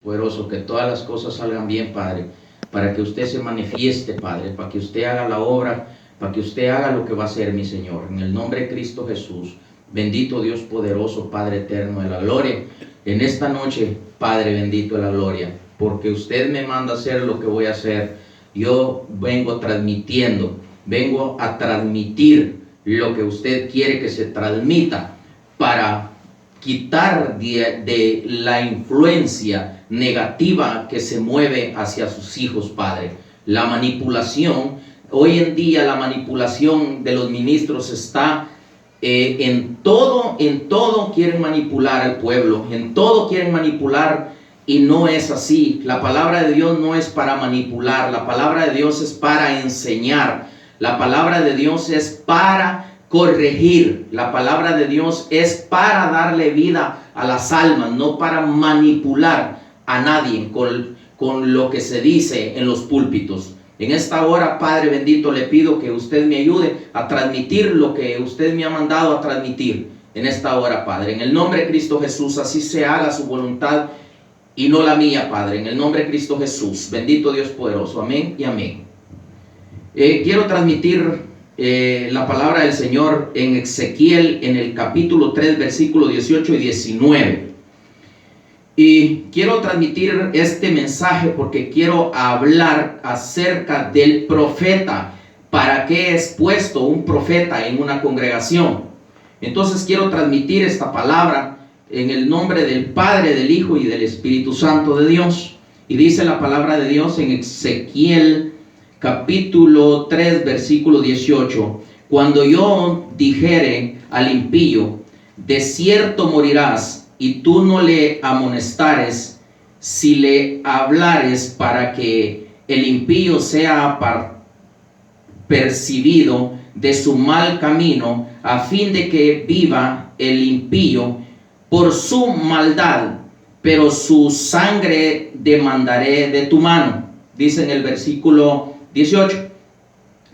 poderoso, que todas las cosas salgan bien, Padre, para que usted se manifieste, Padre, para que usted haga la obra, para que usted haga lo que va a hacer, mi Señor. En el nombre de Cristo Jesús, bendito Dios poderoso, Padre eterno de la gloria. En esta noche, Padre bendito de la gloria, porque usted me manda a hacer lo que voy a hacer. Yo vengo transmitiendo, vengo a transmitir lo que usted quiere que se transmita para quitar de la influencia negativa que se mueve hacia sus hijos, Padre. La manipulación, hoy en día la manipulación de los ministros está en todo quieren manipular al pueblo, en todo quieren manipular, y no es así. La palabra de Dios no es para manipular, la palabra de Dios es para enseñar, la palabra de Dios es para corregir, la palabra de Dios es para darle vida a las almas, no para manipular a nadie con lo que se dice en los púlpitos. En esta hora, Padre bendito, le pido que usted me ayude a transmitir lo que usted me ha mandado a transmitir en esta hora, Padre. En el nombre de Cristo Jesús, así se haga su voluntad y no la mía, Padre. En el nombre de Cristo Jesús, bendito Dios poderoso. Amén y amén. Quiero transmitir la palabra del Señor en Ezequiel, en el capítulo 3, versículos 18 y 19. Y quiero transmitir este mensaje porque quiero hablar acerca del profeta. ¿Para qué es puesto un profeta en una congregación? Entonces quiero transmitir esta palabra en el nombre del Padre, del Hijo y del Espíritu Santo de Dios. Y dice la palabra de Dios en Ezequiel capítulo 3, versículo 18. Cuando yo dijere al impío, de cierto morirás, y tú no le amonestares, si le hablares para que el impío sea percibido de su mal camino, a fin de que viva el impío por su maldad, pero su sangre demandaré de tu mano. Dice en el versículo 18.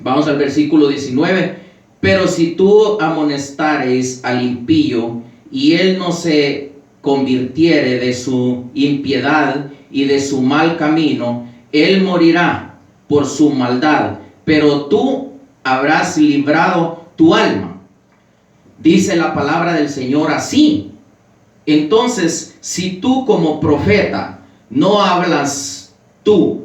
Vamos al versículo 19. Pero si tú amonestares al impío y él no se convirtiere de su impiedad y de su mal camino, él morirá por su maldad, pero tú habrás librado tu alma. Dice la palabra del Señor así. Entonces, si tú como profeta no hablas tú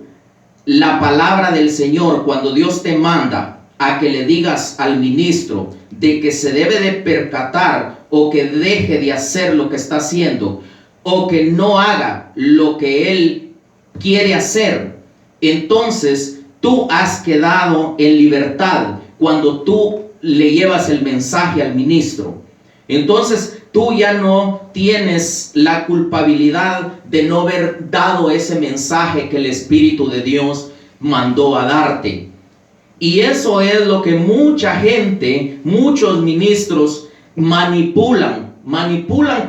la palabra del Señor cuando Dios te manda a que le digas al ministro de que se debe de percatar o que deje de hacer lo que está haciendo o que no haga lo que él quiere hacer, entonces tú has quedado en libertad cuando tú le llevas el mensaje al ministro. Entonces tú ya no tienes la culpabilidad de no haber dado ese mensaje que el Espíritu de Dios mandó a darte. Y eso es lo que mucha gente, muchos ministros manipulan,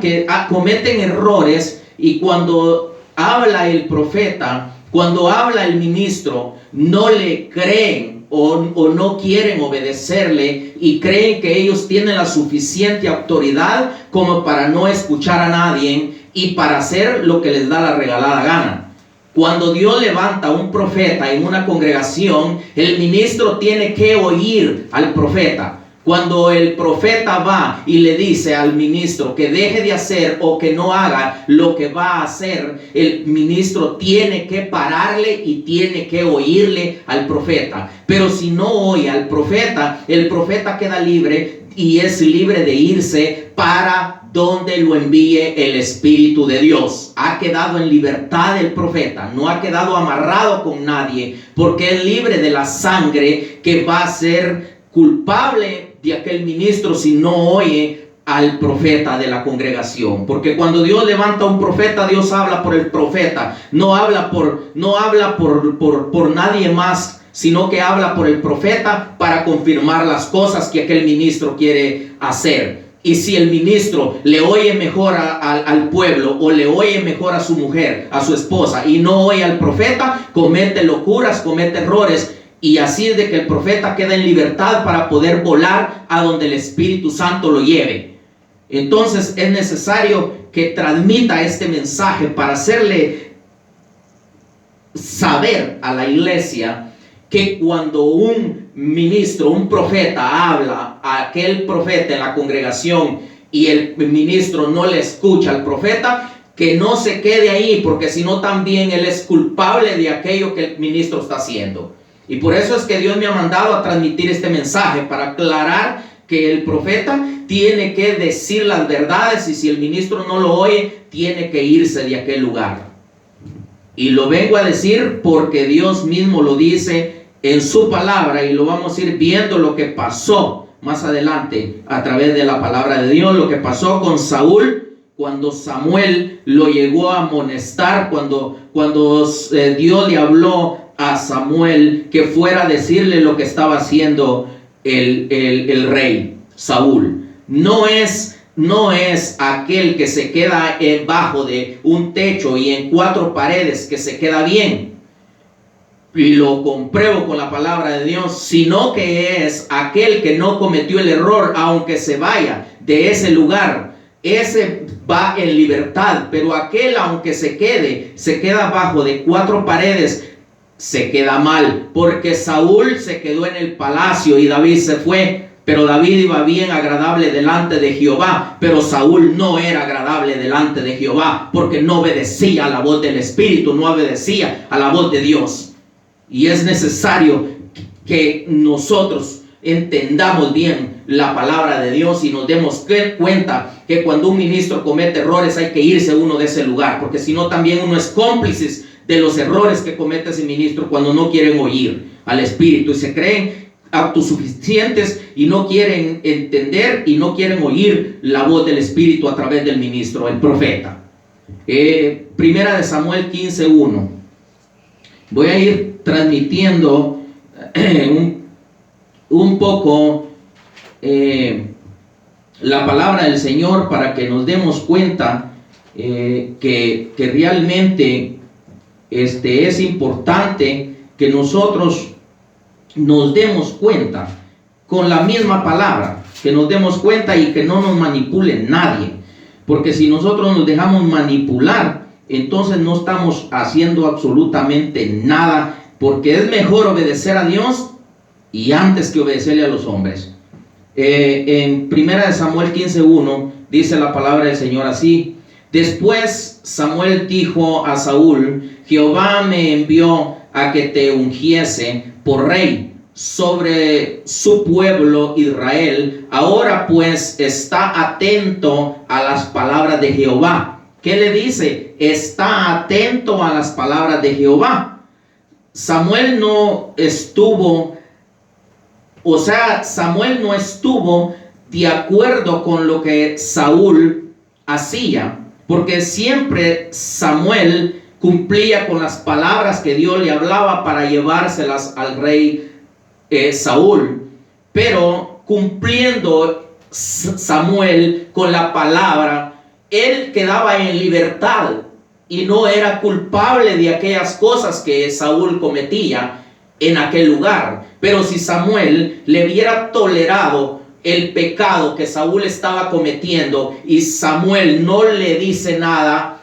que cometen errores, y cuando habla el profeta, cuando habla el ministro, no le creen o no quieren obedecerle y creen que ellos tienen la suficiente autoridad como para no escuchar a nadie y para hacer lo que les da la regalada gana. Cuando Dios levanta a un profeta en una congregación, el ministro tiene que oír al profeta. Cuando el profeta va y le dice al ministro que deje de hacer o que no haga lo que va a hacer, el ministro tiene que pararle y tiene que oírle al profeta. Pero si no oye al profeta, el profeta queda libre y es libre de irse para donde lo envíe el Espíritu de Dios. Ha quedado en libertad el profeta, no ha quedado amarrado con nadie, porque es libre de la sangre que va a ser culpable de aquel ministro si no oye al profeta de la congregación. Porque cuando Dios levanta a un profeta, Dios habla por el profeta, no habla por nadie más, sino que habla por el profeta para confirmar las cosas que aquel ministro quiere hacer. Y si el ministro le oye mejor al pueblo o le oye mejor a su mujer, a su esposa, y no oye al profeta, comete locuras, comete errores. Y así es de que el profeta queda en libertad para poder volar a donde el Espíritu Santo lo lleve. Entonces es necesario que transmita este mensaje para hacerle saber a la iglesia que cuando un ministro, un profeta habla a aquel profeta en la congregación y el ministro no le escucha al profeta, que no se quede ahí, porque si no también él es culpable de aquello que el ministro está haciendo. Y por eso es que Dios me ha mandado a transmitir este mensaje, para aclarar que el profeta tiene que decir las verdades, y si el ministro no lo oye, tiene que irse de aquel lugar. Y lo vengo a decir porque Dios mismo lo dice en su palabra, y lo vamos a ir viendo lo que pasó más adelante a través de la palabra de Dios, lo que pasó con Saúl cuando Samuel lo llegó a amonestar, cuando Dios le habló a Samuel que fuera a decirle lo que estaba haciendo el rey Saúl. No es aquel que se queda bajo de un techo y en cuatro paredes que se queda bien, y lo compruebo con la palabra de Dios, sino que es aquel que no cometió el error, aunque se vaya de ese lugar, ese va en libertad. Pero aquel, aunque se queda bajo de cuatro paredes, se queda mal, porque Saúl se quedó en el palacio y David se fue. Pero David iba bien, agradable delante de Jehová, pero Saúl no era agradable delante de Jehová, porque no obedecía a la voz del Espíritu, no obedecía a la voz de Dios. Y es necesario que nosotros entendamos bien la palabra de Dios y nos demos cuenta que cuando un ministro comete errores hay que irse uno de ese lugar, porque si no también uno es cómplice de los errores que comete ese ministro cuando no quieren oír al Espíritu y se creen autosuficientes y no quieren entender y no quieren oír la voz del Espíritu a través del ministro, el profeta. Primera de Samuel 15:1. Voy a ir transmitiendo un poco la palabra del Señor para que nos demos cuenta que realmente es importante que nosotros nos demos cuenta con la misma palabra, que nos demos cuenta y que no nos manipule nadie, porque si nosotros nos dejamos manipular, entonces no estamos haciendo absolutamente nada, porque es mejor obedecer a Dios y antes que obedecerle a los hombres. En primera de Samuel 15:1 dice la palabra del Señor así: después Samuel dijo a Saúl: Jehová me envió a que te ungiese por rey sobre su pueblo Israel. Ahora pues está atento a las palabras de Jehová. ¿Qué le dice? Está atento a las palabras de Jehová. Samuel no estuvo de acuerdo con lo que Saúl hacía, porque siempre Samuel cumplía con las palabras que Dios le hablaba para llevárselas al rey Saúl. Pero cumpliendo Samuel con la palabra, él quedaba en libertad y no era culpable de aquellas cosas que Saúl cometía en aquel lugar. Pero si Samuel le hubiera tolerado el pecado que Saúl estaba cometiendo y Samuel no le dice nada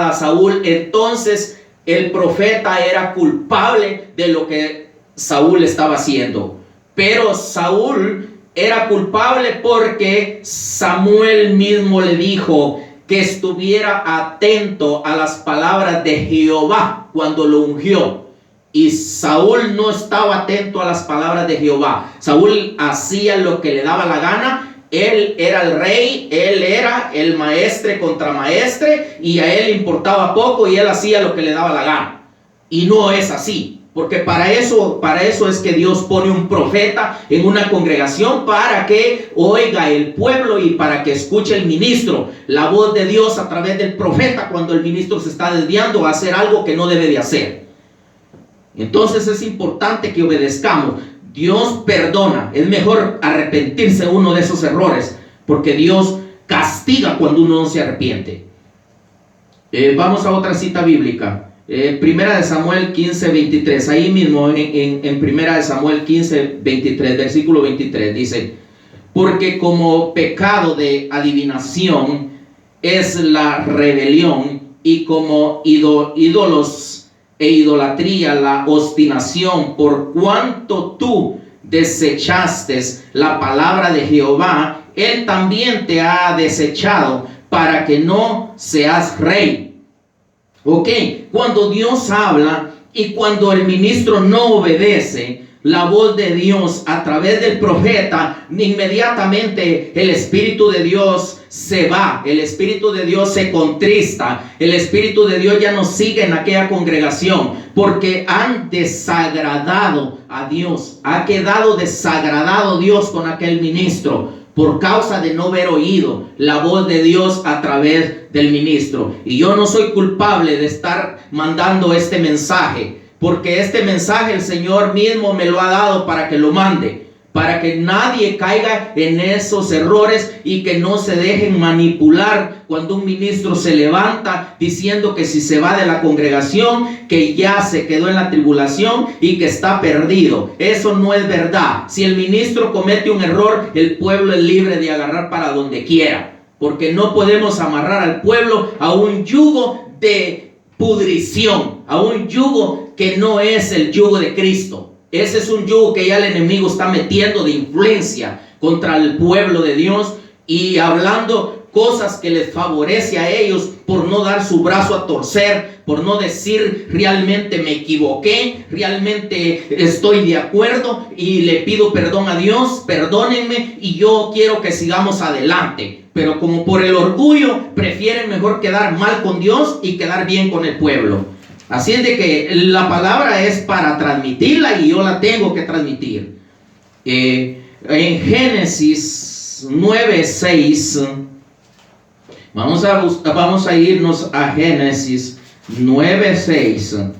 a Saúl, entonces el profeta era culpable de lo que Saúl estaba haciendo. Pero Saúl era culpable porque Samuel mismo le dijo que estuviera atento a las palabras de Jehová cuando lo ungió. Y Saúl no estaba atento a las palabras de Jehová. Saúl hacía lo que le daba la gana. Él era el rey, él era el maestre contra maestre, y a él le importaba poco y él hacía lo que le daba la gana. Y no es así. Porque para eso es que Dios pone un profeta en una congregación, para que oiga el pueblo y para que escuche el ministro la voz de Dios a través del profeta cuando el ministro se está desviando a hacer algo que no debe de hacer. Entonces es importante que obedezcamos. Dios perdona. Es mejor arrepentirse uno de esos errores, porque Dios castiga cuando uno no se arrepiente. Vamos a otra cita bíblica. Primera de Samuel 15:23, ahí mismo en Primera de Samuel 15:23, versículo 23, dice: porque como pecado de adivinación es la rebelión, y como ídolos e idolatría, la obstinación, por cuanto tú desechaste la palabra de Jehová, Él también te ha desechado para que no seas rey. Ok, cuando Dios habla y cuando el ministro no obedece la voz de Dios a través del profeta, inmediatamente el Espíritu de Dios se va, el Espíritu de Dios se contrista, el Espíritu de Dios ya no sigue en aquella congregación, porque han desagradado a Dios, ha quedado desagradado Dios con aquel ministro, por causa de no haber oído la voz de Dios a través del ministro. Y yo no soy culpable de estar mandando este mensaje, porque este mensaje el Señor mismo me lo ha dado para que lo mande, para que nadie caiga en esos errores y que no se dejen manipular cuando un ministro se levanta diciendo que si se va de la congregación, que ya se quedó en la tribulación y que está perdido. Eso no es verdad. Si el ministro comete un error, el pueblo es libre de agarrar para donde quiera, porque no podemos amarrar al pueblo a un yugo de pudrición, a un yugo que no es el yugo de Cristo. Ese es un yugo que ya el enemigo está metiendo de influencia contra el pueblo de Dios y hablando cosas que les favorece a ellos por no dar su brazo a torcer, por no decir realmente me equivoqué, realmente estoy de acuerdo y le pido perdón a Dios, perdónenme y yo quiero que sigamos adelante. Pero como por el orgullo prefieren mejor quedar mal con Dios y quedar bien con el pueblo. Así es de que la palabra es para transmitirla y yo la tengo que transmitir. En Génesis 9:6, vamos a irnos a Génesis 9:6.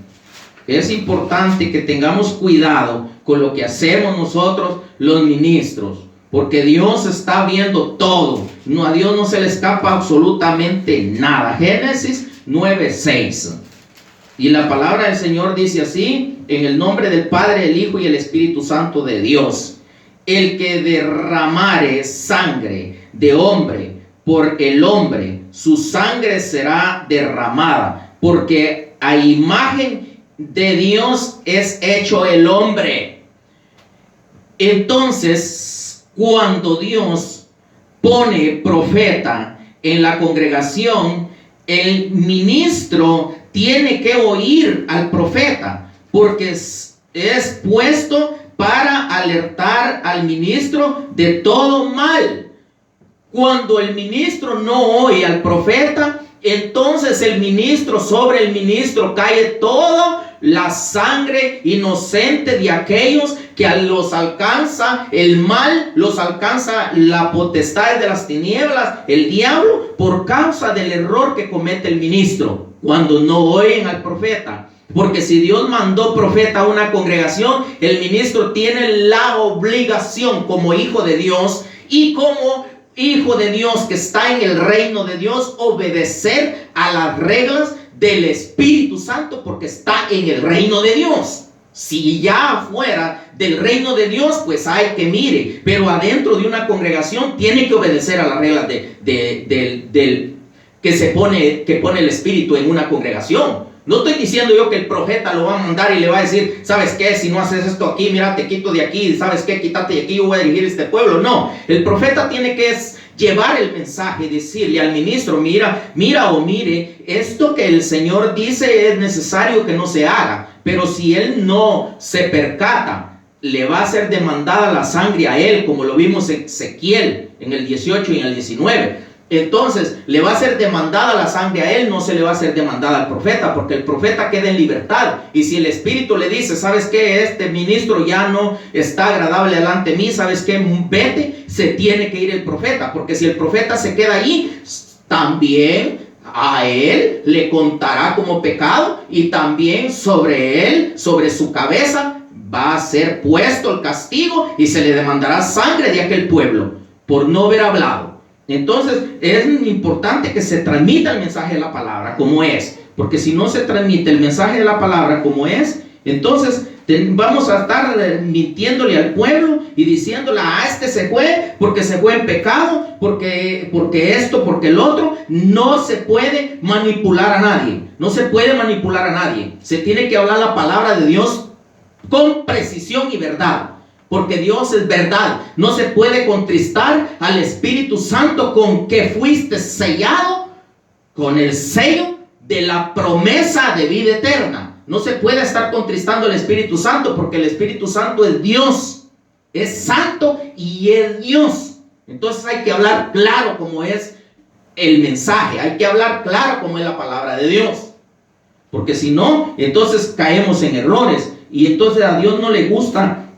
Es importante que tengamos cuidado con lo que hacemos nosotros los ministros, porque Dios está viendo todo. No, a Dios no se le escapa absolutamente nada. Génesis 9:6. Y la palabra del Señor dice así: en el nombre del Padre, el Hijo y el Espíritu Santo de Dios. El que derramare sangre de hombre por el hombre, su sangre será derramada, porque a imagen de Dios es hecho el hombre. Entonces, cuando Dios pone profeta en la congregación, el ministro tiene que oír al profeta, porque es puesto para alertar al ministro de todo mal. Cuando el ministro no oye al profeta, entonces sobre el ministro cae toda la sangre inocente de aquellos que los alcanza el mal, los alcanza la potestad de las tinieblas, el diablo, por causa del error que comete el ministro cuando no oyen al profeta. Porque si Dios mandó profeta a una congregación, el ministro tiene la obligación como hijo de Dios y como hijo de Dios que está en el reino de Dios, obedecer a las reglas del Espíritu Santo, porque está en el reino de Dios. Si ya afuera del reino de Dios, pues hay que mire, pero adentro de una congregación tiene que obedecer a las reglas que pone el Espíritu en una congregación. No estoy diciendo yo que el profeta lo va a mandar y le va a decir, ¿sabes qué? Si no haces esto aquí, mira, te quito de aquí, ¿sabes qué? Quítate de aquí, yo voy a dirigir este pueblo. No, el profeta tiene que llevar el mensaje, decirle al ministro, mira o mire, esto que el Señor dice es necesario que no se haga, pero si él no se percata, le va a ser demandada la sangre a él, como lo vimos en Ezequiel en el 18 y en el 19. Entonces le va a ser demandada la sangre a él, no se le va a ser demandada al profeta, porque el profeta queda en libertad. Y si el Espíritu le dice, ¿sabes qué? Este ministro ya no está agradable delante de mí, ¿sabes qué? Vete, se tiene que ir el profeta, porque si el profeta se queda allí, también a él le contará como pecado y también sobre él, sobre su cabeza, va a ser puesto el castigo y se le demandará sangre de aquel pueblo por no haber hablado. Entonces es importante que se transmita el mensaje de la palabra como es, porque si no se transmite el mensaje de la palabra como es, entonces Vamos a estar mintiéndole al pueblo y diciéndole, este se fue porque se fue en pecado, porque esto, porque el otro. No se puede manipular a nadie. No se puede manipular a nadie. Se tiene que hablar la palabra de Dios con precisión y verdad. Porque Dios es verdad. No se puede contristar al Espíritu Santo con que fuiste sellado con el sello de la promesa de vida eterna. No se puede estar contristando al Espíritu Santo, porque el Espíritu Santo es Dios, es santo y es Dios. Entonces hay que hablar claro como es el mensaje, hay que hablar claro como es la palabra de Dios, porque si no, entonces caemos en errores, y entonces a Dios no le gusta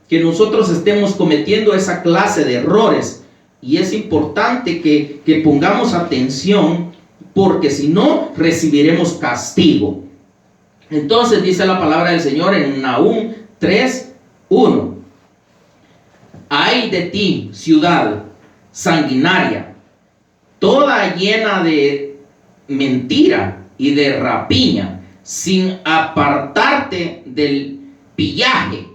que nosotros estemos cometiendo esa clase de errores. Y es importante que pongamos atención, porque si no, recibiremos castigo. Entonces dice la palabra del Señor en Nahum 3:1: ay de ti, ciudad sanguinaria, toda llena de mentira y de rapiña, sin apartarte del pillaje.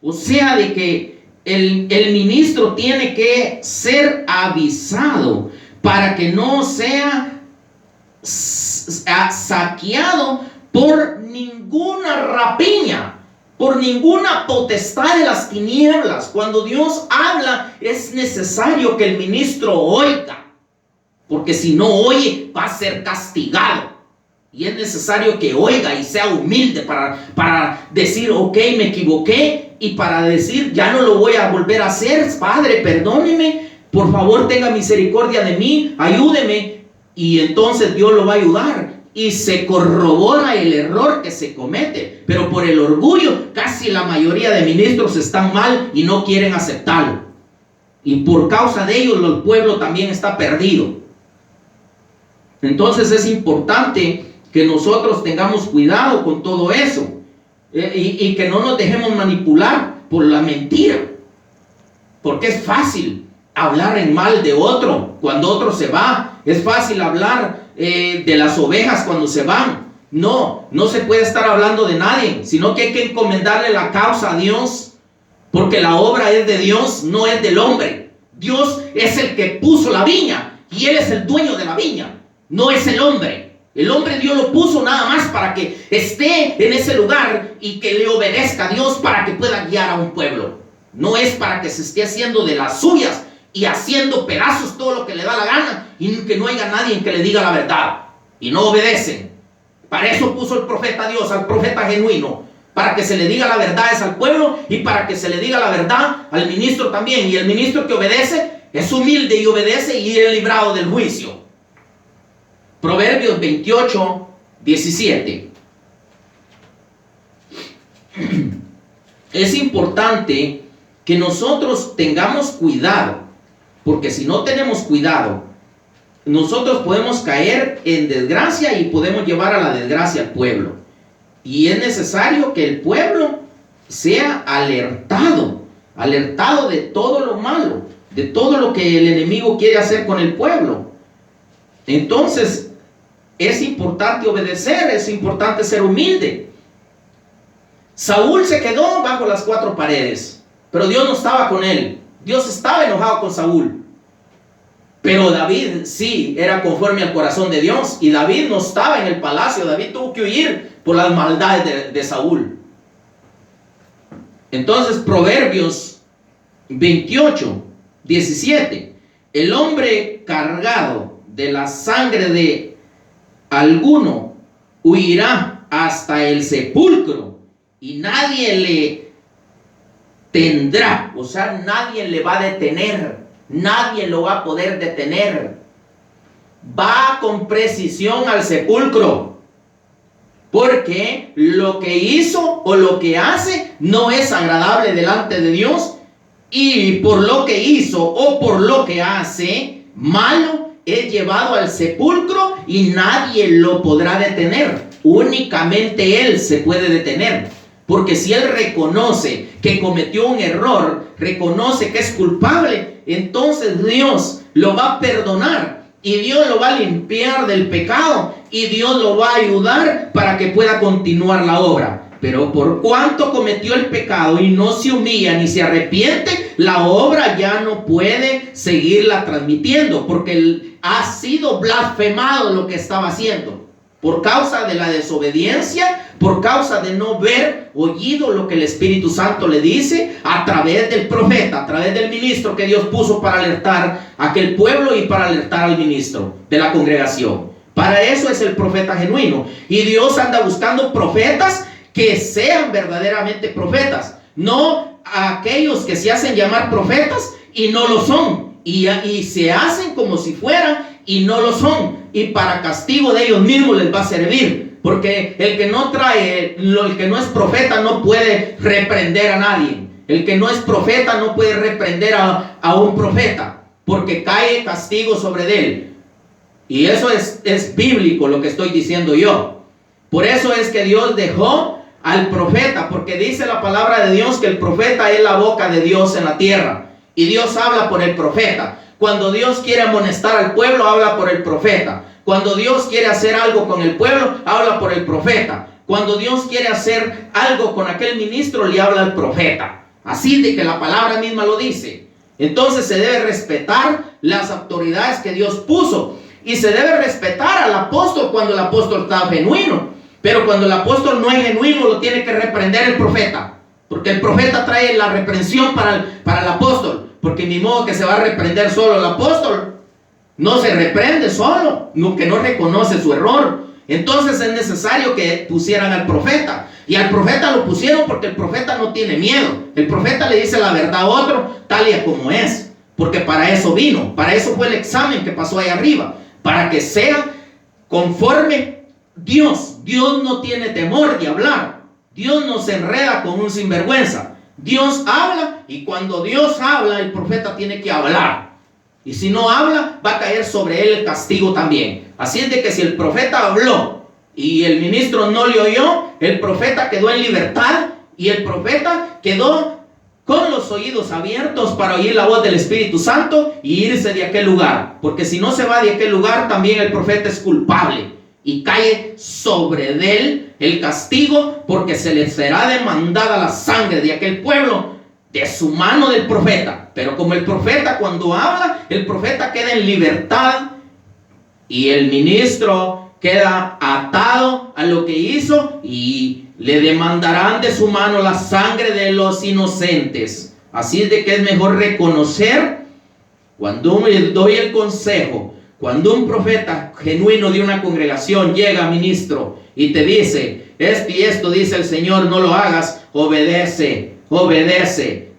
O sea, de que el ministro tiene que ser avisado para que no sea saqueado por ninguna rapiña, por ninguna potestad de las tinieblas. Cuando Dios habla, es necesario que el ministro oiga, porque si no oye, va a ser castigado. Y es necesario que oiga y sea humilde para decir, ok, me equivoqué, y para decir, ya no lo voy a volver a hacer. Padre, perdóneme, por favor tenga misericordia de mí, ayúdeme. Y entonces Dios lo va a ayudar y se corrobora el error que se comete. Pero por el orgullo, casi la mayoría de ministros están mal y no quieren aceptarlo. Y por causa de ellos, el pueblo también está perdido. Entonces es importante que nosotros tengamos cuidado con todo eso, y que no nos dejemos manipular por la mentira, porque es fácil hablar en mal de otro cuando otro se va. Es fácil hablar de las ovejas cuando se van. No se puede estar hablando de nadie, sino que hay que encomendarle la causa a Dios, porque la obra es de Dios, no es del hombre. Dios es el que puso la viña y Él es el dueño de la viña, no es el hombre. El hombre Dios lo puso nada más para que esté en ese lugar y que le obedezca a Dios para que pueda guiar a un pueblo. No es para que se esté haciendo de las suyas y haciendo pedazos todo lo que le da la gana y que no haya nadie que le diga la verdad y no obedecen. Para eso puso el profeta Dios, al profeta genuino, para que se le diga la verdad es al pueblo y para que se le diga la verdad al ministro también. Y el ministro que obedece es humilde y obedece y es librado del juicio. Proverbios 28:17. Es importante que nosotros tengamos cuidado, porque si no tenemos cuidado, nosotros podemos caer en desgracia y podemos llevar a la desgracia al pueblo. Y es necesario que el pueblo sea alertado de todo lo malo, de todo lo que el enemigo quiere hacer con el pueblo. Entonces, es importante obedecer, es importante ser humilde. Saúl se quedó bajo las 4 paredes, pero Dios no estaba con él. Dios estaba enojado con Saúl. Pero David sí era conforme al corazón de Dios, y David no estaba en el palacio. David tuvo que huir por las maldades de Saúl. Entonces, Proverbios 28:17: el hombre cargado de la sangre de alguno huirá hasta el sepulcro, y nadie le tendrá, o sea, nadie le va a detener, nadie lo va a poder detener. Va con precisión al sepulcro, porque lo que hizo o lo que hace no es agradable delante de Dios, y por lo que hizo o por lo que hace malo es llevado al sepulcro y nadie lo podrá detener. Únicamente Él se puede detener, porque si Él reconoce que cometió un error, reconoce que es culpable, entonces Dios lo va a perdonar y Dios lo va a limpiar del pecado y Dios lo va a ayudar para que pueda continuar la obra. Pero por cuanto cometió el pecado y no se humilla ni se arrepiente, la obra ya no puede seguirla transmitiendo, porque ha sido blasfemado lo que estaba haciendo. Por causa de la desobediencia, por causa de no haber oído lo que el Espíritu Santo le dice a través del profeta, a través del ministro que Dios puso para alertar a aquel pueblo y para alertar al ministro de la congregación. Para eso es el profeta genuino. Y Dios anda buscando profetas que sean verdaderamente profetas, no a aquellos que se hacen llamar profetas y no lo son, y se hacen como si fueran y no lo son, y para castigo de ellos mismos les va a servir, porque el que no es profeta no puede reprender a nadie. El que no es profeta no puede reprender a un profeta, porque cae castigo sobre él. Y eso es bíblico lo que estoy diciendo yo. Por eso es que Dios dejó al profeta, porque dice la palabra de Dios que el profeta es la boca de Dios en la tierra, y Dios habla por el profeta. Cuando Dios quiere amonestar al pueblo, habla por el profeta. Cuando Dios quiere hacer algo con el pueblo, habla por el profeta. Cuando Dios quiere hacer algo con aquel ministro, le habla al profeta. Así de que la palabra misma lo dice. Entonces se debe respetar las autoridades que Dios puso, y se debe respetar al apóstol cuando el apóstol está genuino. Pero cuando el apóstol no es genuino, lo tiene que reprender el profeta, porque el profeta trae la reprensión para el apóstol. Porque ni modo que se va a reprender solo el apóstol. No se reprende solo, que no reconoce su error. Entonces es necesario que pusieran al profeta. Y al profeta lo pusieron porque el profeta no tiene miedo. El profeta le dice la verdad a otro tal y como es. Porque para eso vino. Para eso fue el examen que pasó ahí arriba. Para que sea conforme Dios. Dios no tiene temor de hablar. Dios no se enreda con un sinvergüenza. Dios habla, y cuando Dios habla, el profeta tiene que hablar. Y si no habla, va a caer sobre él el castigo también. Así es de que si el profeta habló y el ministro no le oyó, el profeta quedó en libertad, y el profeta quedó con los oídos abiertos para oír la voz del Espíritu Santo y irse de aquel lugar. Porque si no se va de aquel lugar, también el profeta es culpable. Y cae sobre él el castigo, porque se le será demandada la sangre de aquel pueblo de su mano del profeta. Pero como el profeta cuando habla, el profeta queda en libertad, y el ministro queda atado a lo que hizo, y le demandarán de su mano la sangre de los inocentes. Así es de que es mejor reconocer cuando doy el consejo. Cuando un profeta genuino de una congregación llega, ministro, y te dice, esto y esto dice el Señor, no lo hagas, obedece,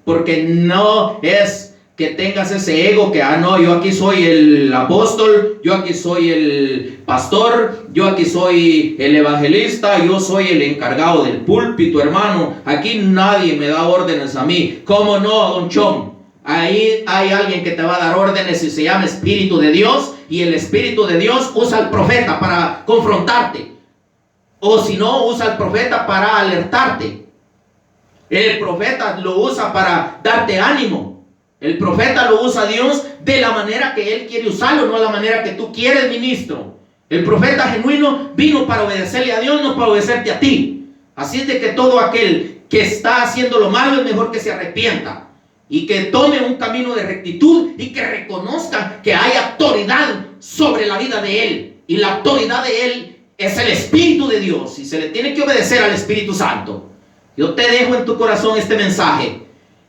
porque no es que tengas ese ego que, no, yo aquí soy el apóstol, yo aquí soy el pastor, yo aquí soy el evangelista, yo soy el encargado del púlpito, hermano, aquí nadie me da órdenes a mí. ¿Cómo no, don Chom? Ahí hay alguien que te va a dar órdenes y se llama Espíritu de Dios, y el Espíritu de Dios usa al profeta para confrontarte, o si no, usa al profeta para alertarte. El profeta lo usa para darte ánimo. El profeta lo usa a Dios de la manera que Él quiere usarlo, no a la manera que tú quieres, ministro. El profeta genuino vino para obedecerle a Dios, no para obedecerte a ti. Así es de que todo aquel que está haciendo lo malo es mejor que se arrepienta y que tome un camino de rectitud, y que reconozca que hay autoridad sobre la vida de él, y la autoridad de él es el Espíritu de Dios, y se le tiene que obedecer al Espíritu Santo. Yo te dejo en tu corazón este mensaje,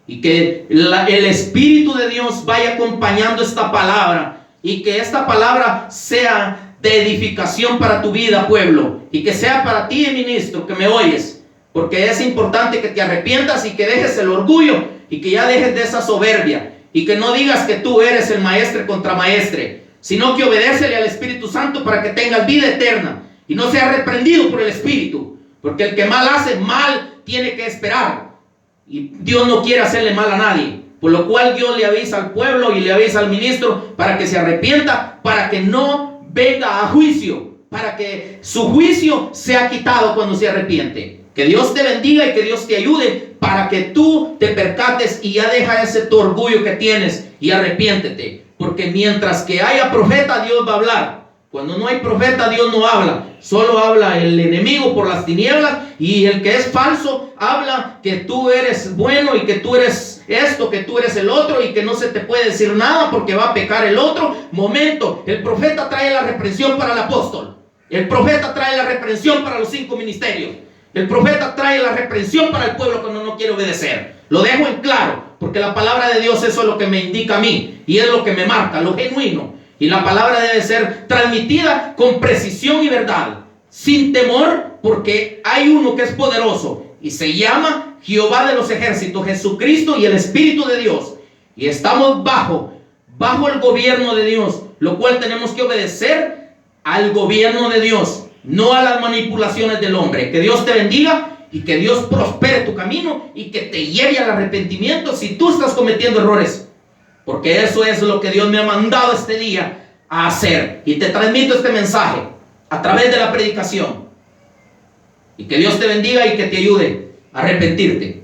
y que el Espíritu de Dios vaya acompañando esta palabra, y que esta palabra sea de edificación para tu vida, pueblo, y que sea para ti, ministro, que me oyes, porque es importante que te arrepientas y que dejes el orgullo, y que ya dejes de esa soberbia, y que no digas que tú eres el maestre contra maestre, sino que obedécele al Espíritu Santo para que tengas vida eterna y no seas reprendido por el Espíritu, porque el que mal hace, mal tiene que esperar, y Dios no quiere hacerle mal a nadie. Por lo cual Dios le avisa al pueblo y le avisa al ministro para que se arrepienta, para que no venga a juicio, para que su juicio sea quitado cuando se arrepiente. Que Dios te bendiga y que Dios te ayude para que tú te percates y ya deja ese tu orgullo que tienes y arrepiéntete. Porque mientras que haya profeta, Dios va a hablar. Cuando no hay profeta, Dios no habla. Solo habla el enemigo por las tinieblas, y el que es falso habla que tú eres bueno y que tú eres esto, que tú eres el otro, y que no se te puede decir nada porque va a pecar el otro. Momento, el profeta trae la reprensión para el apóstol. El profeta trae la reprensión para los 5 ministerios. El profeta trae la reprensión para el pueblo cuando no quiere obedecer. Lo dejo en claro, porque la palabra de Dios, eso es lo que me indica a mí, y es lo que me marca, lo genuino. Y la palabra debe ser transmitida con precisión y verdad, sin temor, porque hay uno que es poderoso y se llama Jehová de los ejércitos, Jesucristo y el Espíritu de Dios. Y estamos bajo el gobierno de Dios, lo cual tenemos que obedecer al gobierno de Dios, no a las manipulaciones del hombre. Que Dios te bendiga y que Dios prospere tu camino y que te lleve al arrepentimiento si tú estás cometiendo errores. Porque eso es lo que Dios me ha mandado este día a hacer. Y te transmito este mensaje a través de la predicación. Y que Dios te bendiga y que te ayude a arrepentirte.